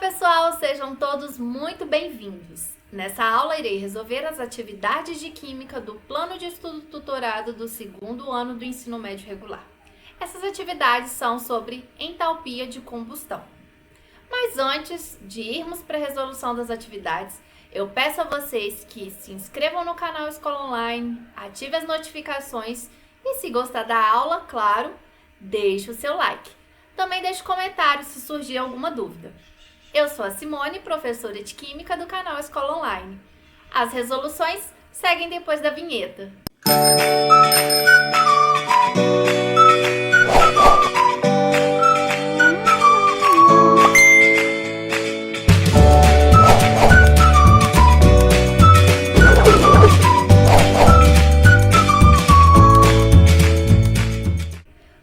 pessoal, sejam todos muito bem-vindos. Nessa aula irei resolver as atividades de Química do Plano de Estudo Tutorado do segundo ano do ensino médio regular. Essas atividades são sobre entalpia de combustão. Mas antes de irmos para a resolução das atividades, eu peço a vocês que se inscrevam no canal Escola Online, ative as notificações e, se gostar da aula, claro, deixe o seu like. Também deixe comentário se surgir alguma dúvida. Eu sou a Simone, professora de Química do canal Escola Online. As resoluções seguem depois da vinheta.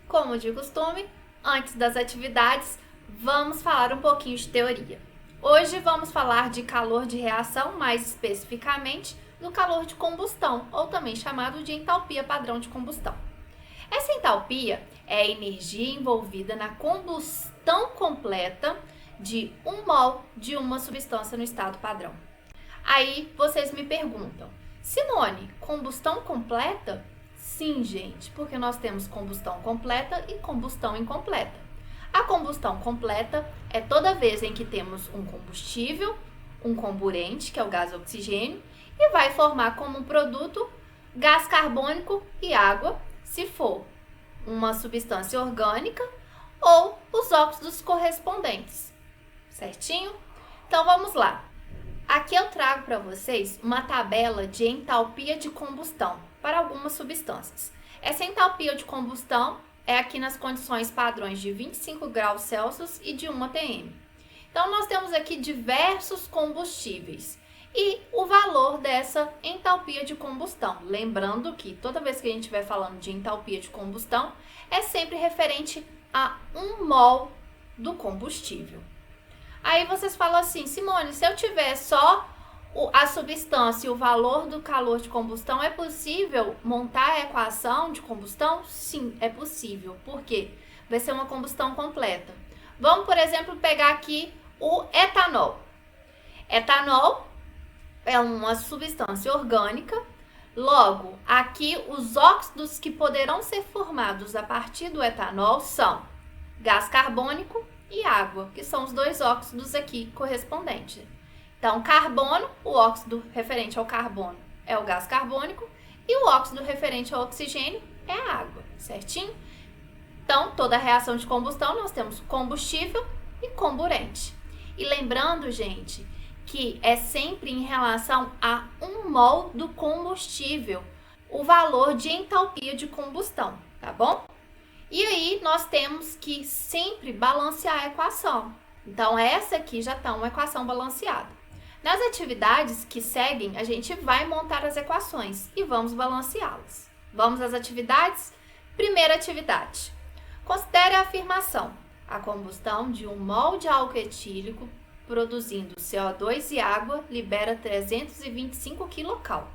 Como de costume, antes das atividades, vamos falar um pouquinho de teoria. Hoje vamos falar de calor de reação, mais especificamente do calor de combustão, ou também chamado de entalpia padrão de combustão. Essa entalpia é a energia envolvida na combustão completa de 1 mol de uma substância no estado padrão. Aí vocês me perguntam, Simone, combustão completa? Sim, gente, porque nós temos combustão completa e combustão incompleta. A combustão completa é toda vez em que temos um combustível, um comburente, que é o gás oxigênio, e vai formar como produto gás carbônico e água, se for uma substância orgânica, ou os óxidos correspondentes. Certinho? Então vamos lá. Aqui eu trago para vocês uma tabela de entalpia de combustão para algumas substâncias. Essa entalpia de combustão é aqui nas condições padrões de 25 graus Celsius e de 1 atm. Então, nós temos aqui diversos combustíveis e o valor dessa entalpia de combustão. Lembrando que toda vez que a gente estiver falando de entalpia de combustão, é sempre referente a 1 mol do combustível. Aí vocês falam assim, Simone, se eu tiver só a substância e o valor do calor de combustão, é possível montar a equação de combustão? Sim, é possível. Por quê? Vai ser uma combustão completa. Vamos, por exemplo, pegar aqui o etanol. Etanol é uma substância orgânica. Logo, aqui os óxidos que poderão ser formados a partir do etanol são gás carbônico e água, que são os dois óxidos aqui correspondentes. Então, carbono, o óxido referente ao carbono é o gás carbônico e o óxido referente ao oxigênio é a água, certinho? Então, toda reação de combustão nós temos combustível e comburente. E lembrando, gente, que é sempre em relação a 1 mol do combustível, o valor de entalpia de combustão, tá bom? E aí, nós temos que sempre balancear a equação. Então, essa aqui já está uma equação balanceada. Nas atividades que seguem, a gente vai montar as equações e vamos balanceá-las. Vamos às atividades? Primeira atividade. Considere a afirmação. A combustão de 1 mol de álcool etílico produzindo CO2 e água libera 325 kcal.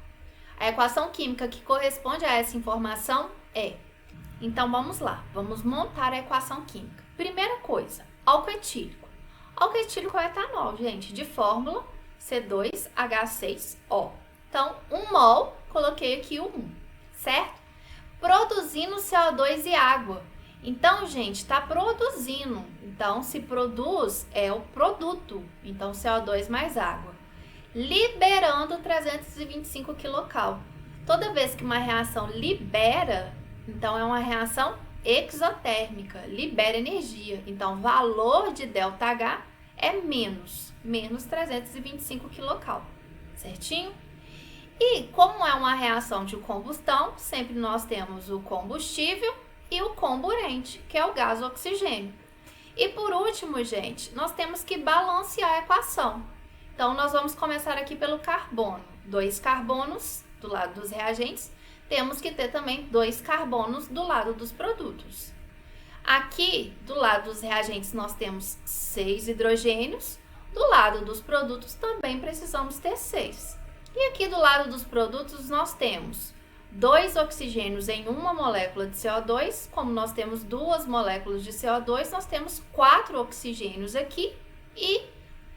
A equação química que corresponde a essa informação é... Então, vamos lá. Vamos montar a equação química. Primeira coisa, álcool etílico. Álcool etílico é etanol, gente, de fórmula C2H6O. Então, 1 mol, coloquei aqui o 1, certo? Produzindo CO2 e água. Então, gente, está produzindo. Então, se produz, é o produto. Então, CO2 mais água. Liberando 325 kcal. Toda vez que uma reação libera, então é uma reação exotérmica, libera energia. Então, valor de ΔH é menos 325 kcal, certinho? E como é uma reação de combustão, sempre nós temos o combustível e o comburente, que é o gás oxigênio. E por último, gente, nós temos que balancear a equação. Então, nós vamos começar aqui pelo carbono. 2 carbonos do lado dos reagentes, temos que ter também 2 carbonos do lado dos produtos. Aqui, do lado dos reagentes, nós temos 6 hidrogênios. Do lado dos produtos, também precisamos ter 6. E aqui, do lado dos produtos, nós temos 2 oxigênios em uma molécula de CO2. Como nós temos 2 moléculas de CO2, nós temos 4 oxigênios aqui e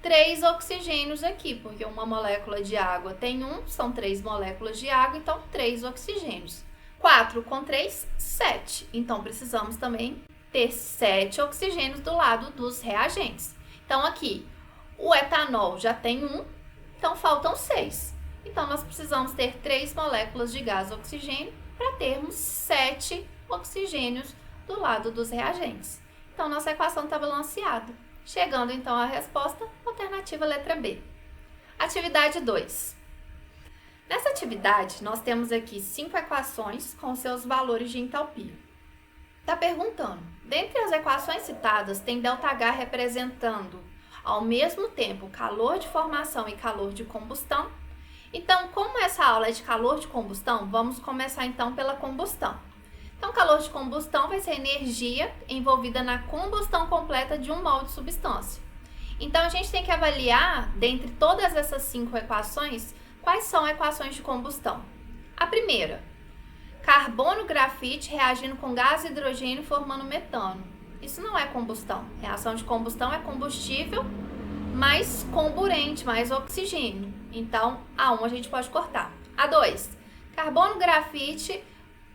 3 oxigênios aqui, porque uma molécula de água tem 1, são 3 moléculas de água, então 3 oxigênios. 4 com 3, 7. Então, precisamos também ter 7 oxigênios do lado dos reagentes. Então, aqui, o etanol já tem 1, então faltam 6. Então, nós precisamos ter 3 moléculas de gás oxigênio para termos 7 oxigênios do lado dos reagentes. Então, nossa equação está balanceada. Chegando, então, à resposta, alternativa letra B. Atividade 2. Nessa atividade, nós temos aqui 5 equações com seus valores de entalpia. Está perguntando, dentre as equações citadas, tem ΔH representando, ao mesmo tempo, calor de formação e calor de combustão? Então, como essa aula é de calor de combustão, vamos começar, então, pela combustão. Então, calor de combustão vai ser energia envolvida na combustão completa de 1 mol de substância. Então, a gente tem que avaliar, dentre todas essas 5 equações, quais são equações de combustão. A primeira, carbono grafite reagindo com gás hidrogênio formando metano. Isso não é combustão. Reação de combustão é combustível mais comburente, mais oxigênio. Então, a 1 a gente pode cortar. A 2, carbono grafite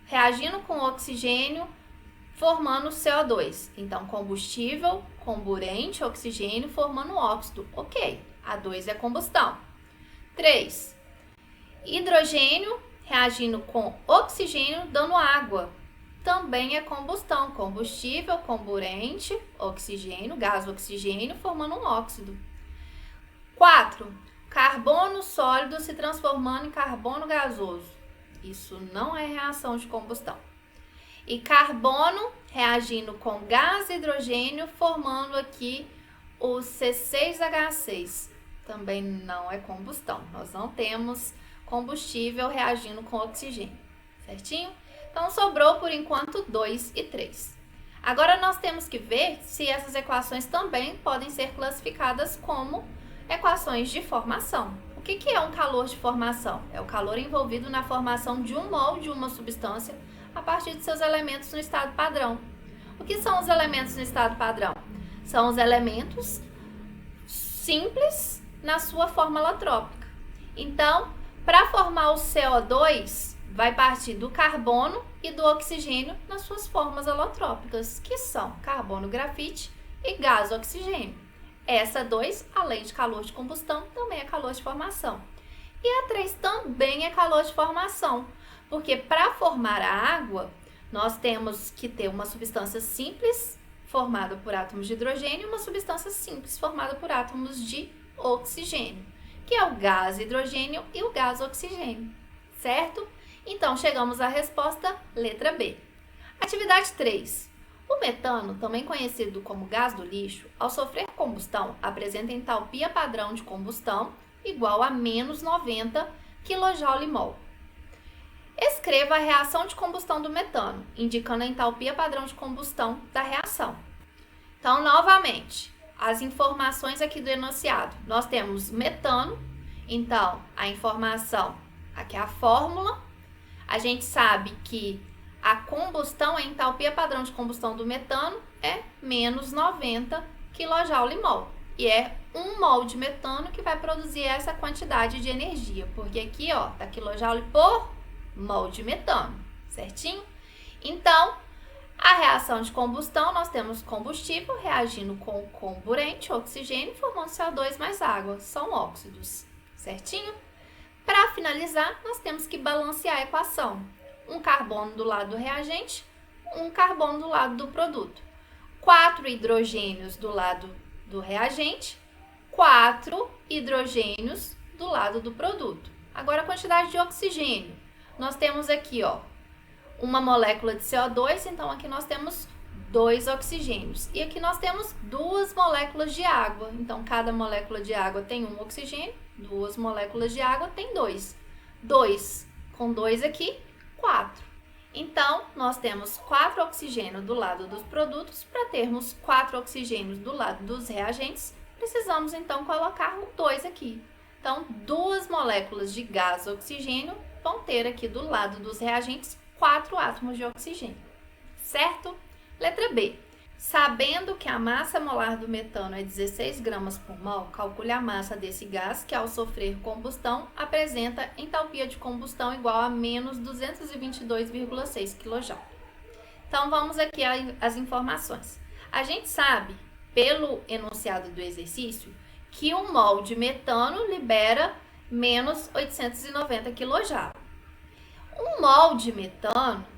reagindo com oxigênio, formando CO2. Então, combustível, comburente, oxigênio, formando óxido. Ok, a 2 é combustão. 3, hidrogênio reagindo com oxigênio, dando água. Também é combustão, combustível, comburente, oxigênio, gás oxigênio, formando um óxido. 4, carbono sólido se transformando em carbono gasoso. Isso não é reação de combustão. E carbono reagindo com gás hidrogênio, formando aqui o C6H6. Também não é combustão. Nós não temos combustível reagindo com oxigênio. Certinho? Então, sobrou por enquanto 2 e 3. Agora, nós temos que ver se essas equações também podem ser classificadas como equações de formação. O que é um calor de formação? É o calor envolvido na formação de 1 mol de uma substância a partir de seus elementos no estado padrão. O que são os elementos no estado padrão? São os elementos simples na sua forma alotrópica. Então, para formar o CO2, vai partir do carbono e do oxigênio nas suas formas alotrópicas, que são carbono grafite e gás oxigênio. Essa 2, além de calor de combustão, também é calor de formação. E a 3 também é calor de formação, porque para formar a água, nós temos que ter uma substância simples formada por átomos de hidrogênio e uma substância simples formada por átomos de oxigênio, que é o gás hidrogênio e o gás oxigênio, certo? Então, chegamos à resposta letra B. Atividade 3. O metano, também conhecido como gás do lixo, ao sofrer combustão, apresenta entalpia padrão de combustão igual a menos 90 kJ/mol. Escreva a reação de combustão do metano, indicando a entalpia padrão de combustão da reação. Então, novamente, as informações aqui do enunciado. Nós temos metano, então, a informação, aqui é a fórmula. A gente sabe que a combustão, a entalpia padrão de combustão do metano é menos 90 kJ/mol. E é 1 mol de metano que vai produzir essa quantidade de energia. Porque aqui, ó, tá quilojoule por mol de metano, certinho? Então, a reação de combustão, nós temos combustível reagindo com o comburente, oxigênio, formando CO2 mais água. São óxidos, certinho? Para finalizar, nós temos que balancear a equação. Um carbono do lado do reagente, um carbono do lado do produto. 4 hidrogênios do lado do reagente, 4 hidrogênios do lado do produto. Agora, a quantidade de oxigênio. Nós temos aqui, ó, uma molécula de CO2, então aqui nós temos 2 oxigênios. E aqui nós temos 2 moléculas de água. Então, cada molécula de água tem 1 oxigênio, 2 moléculas de água tem 2. 2 com 2 aqui, 4. Então, nós temos 4 oxigênios do lado dos produtos. Para termos 4 oxigênios do lado dos reagentes, precisamos então colocar o 2 aqui. Então, 2 moléculas de gás oxigênio vão ter aqui do lado dos reagentes 4 átomos de oxigênio, certo? Letra B. Sabendo que a massa molar do metano é 16 gramas por mol, calcule a massa desse gás que, ao sofrer combustão, apresenta entalpia de combustão igual a menos 222,6 kJ. Então, vamos aqui às informações. A gente sabe, pelo enunciado do exercício, que 1 mol de metano libera menos 890 kJ. 1 mol de metano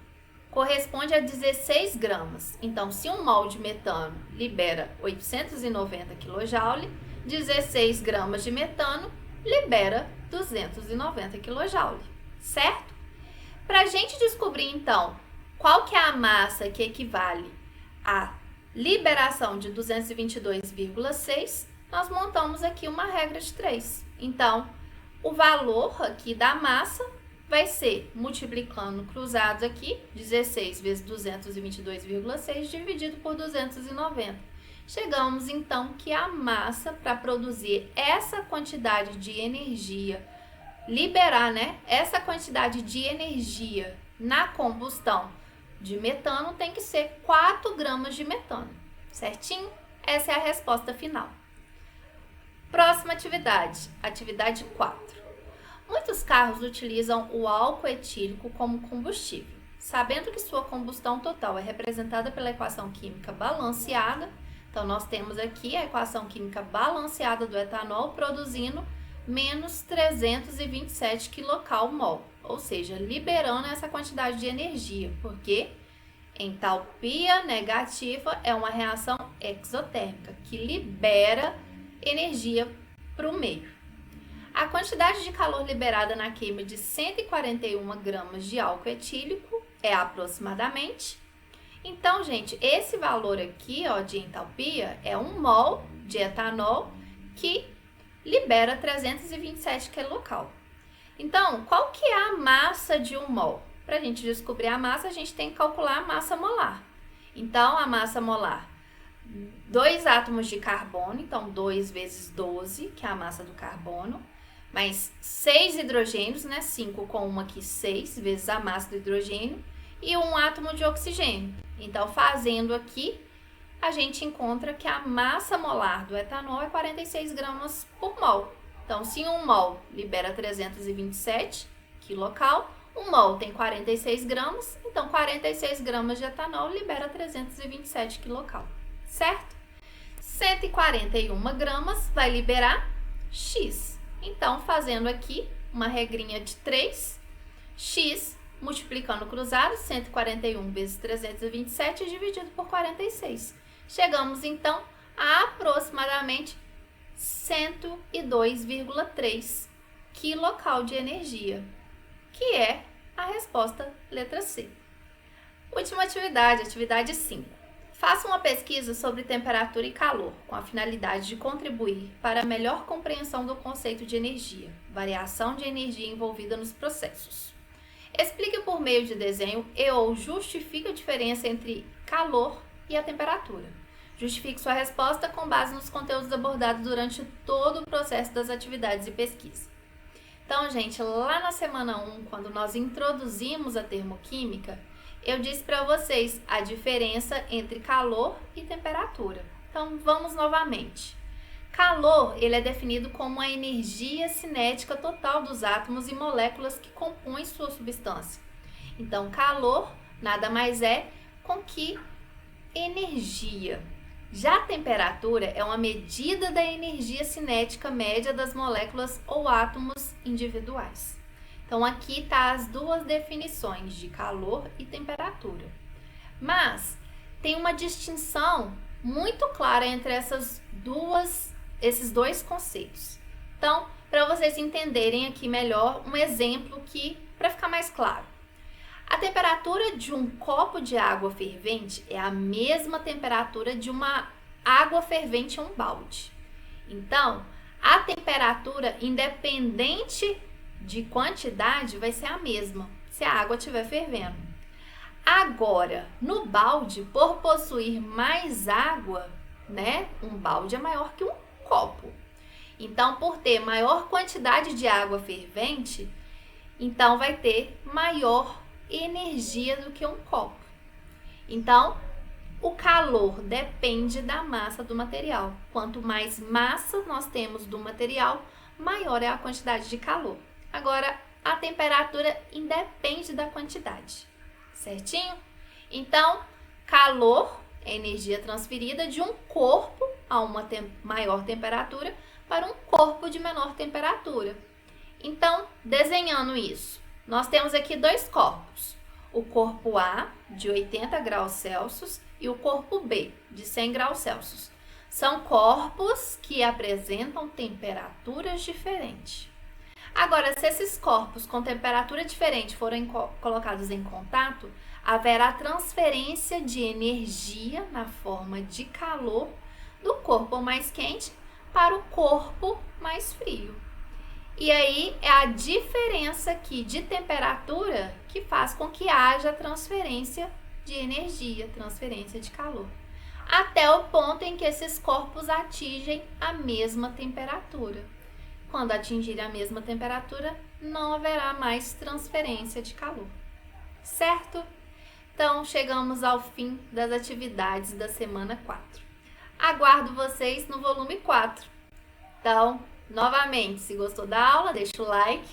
corresponde a 16 gramas. Então, se 1 mol de metano libera 890 kJ, 16 gramas de metano libera 290 kJ, certo? Para a gente descobrir, então, qual que é a massa que equivale à liberação de 222,6, nós montamos aqui uma regra de 3. Então, o valor aqui da massa vai ser, multiplicando cruzados aqui, 16 vezes 222,6 dividido por 290. Chegamos, então, que a massa para produzir essa quantidade de energia, liberar, essa quantidade de energia na combustão de metano tem que ser 4 gramas de metano, certinho? Essa é a resposta final. Próxima atividade, atividade 4. Muitos carros utilizam o álcool etílico como combustível. Sabendo que sua combustão total é representada pela equação química balanceada, então nós temos aqui a equação química balanceada do etanol produzindo menos 327 kcal/mol, ou seja, liberando essa quantidade de energia, porque entalpia negativa é uma reação exotérmica que libera energia para o meio. A quantidade de calor liberada na queima de 141 gramas de álcool etílico é aproximadamente. Então, gente, esse valor aqui, de entalpia é 1 mol de etanol que libera 327 kcal. Então, qual que é a massa de 1 mol? Para a gente descobrir a massa, a gente tem que calcular a massa molar. Então, a massa molar, 2 átomos de carbono, então 2 vezes 12, que é a massa do carbono, mais 6 hidrogênios, 5 com 1 aqui, 6 vezes a massa do hidrogênio, e 1 átomo de oxigênio. Então, fazendo aqui, a gente encontra que a massa molar do etanol é 46 gramas por mol. Então, se 1 mol libera 327 kcal, 1 mol tem 46 gramas, então 46 gramas de etanol libera 327 kcal, certo? 141 gramas vai liberar X. Então, fazendo aqui uma regrinha de 3, X multiplicando cruzado, 141 vezes 327 dividido por 46. Chegamos, então, a aproximadamente 102,3 kcal de energia, que é a resposta letra C. Última atividade, atividade 5. Faça uma pesquisa sobre temperatura e calor, com a finalidade de contribuir para a melhor compreensão do conceito de energia, variação de energia envolvida nos processos. Explique por meio de desenho ou justifique a diferença entre calor e a temperatura. Justifique sua resposta com base nos conteúdos abordados durante todo o processo das atividades de pesquisa. Então, gente, lá na semana 1, quando nós introduzimos a termoquímica, eu disse para vocês a diferença entre calor e temperatura. Então, vamos novamente. Calor, ele é definido como a energia cinética total dos átomos e moléculas que compõem sua substância. Então, calor nada mais é com que energia. Já a temperatura é uma medida da energia cinética média das moléculas ou átomos individuais. Então, aqui tá as duas definições de calor e temperatura. Mas tem uma distinção muito clara entre esses dois conceitos. Então, para vocês entenderem aqui melhor, um exemplo que, para ficar mais claro. A temperatura de um copo de água fervente é a mesma temperatura de uma água fervente em um balde. Então, a temperatura, independente de quantidade, vai ser a mesma se a água estiver fervendo. Agora, no balde, por possuir mais água, um balde é maior que um copo. Então, por ter maior quantidade de água fervente, então vai ter maior energia do que um copo. Então, O calor depende da massa do material. Quanto mais massa nós temos do material, maior é a quantidade de calor. Agora, a temperatura independe da quantidade, certinho? Então, calor é energia transferida de um corpo a uma maior temperatura para um corpo de menor temperatura. Então, desenhando isso, nós temos aqui dois corpos. O corpo A, de 80 graus Celsius, e o corpo B, de 100 graus Celsius. São corpos que apresentam temperaturas diferentes. Agora, se esses corpos com temperatura diferente forem colocados em contato, haverá transferência de energia na forma de calor do corpo mais quente para o corpo mais frio. E aí é a diferença aqui de temperatura que faz com que haja transferência de energia, transferência de calor, até o ponto em que esses corpos atingem a mesma temperatura. Quando atingirem a mesma temperatura, não haverá mais transferência de calor, certo? Então, chegamos ao fim das atividades da semana 4. Aguardo vocês no volume 4. Então, novamente, se gostou da aula, deixa o like.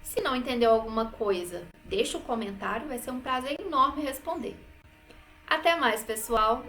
Se não entendeu alguma coisa, deixa o comentário, vai ser um prazer enorme responder. Até mais, pessoal!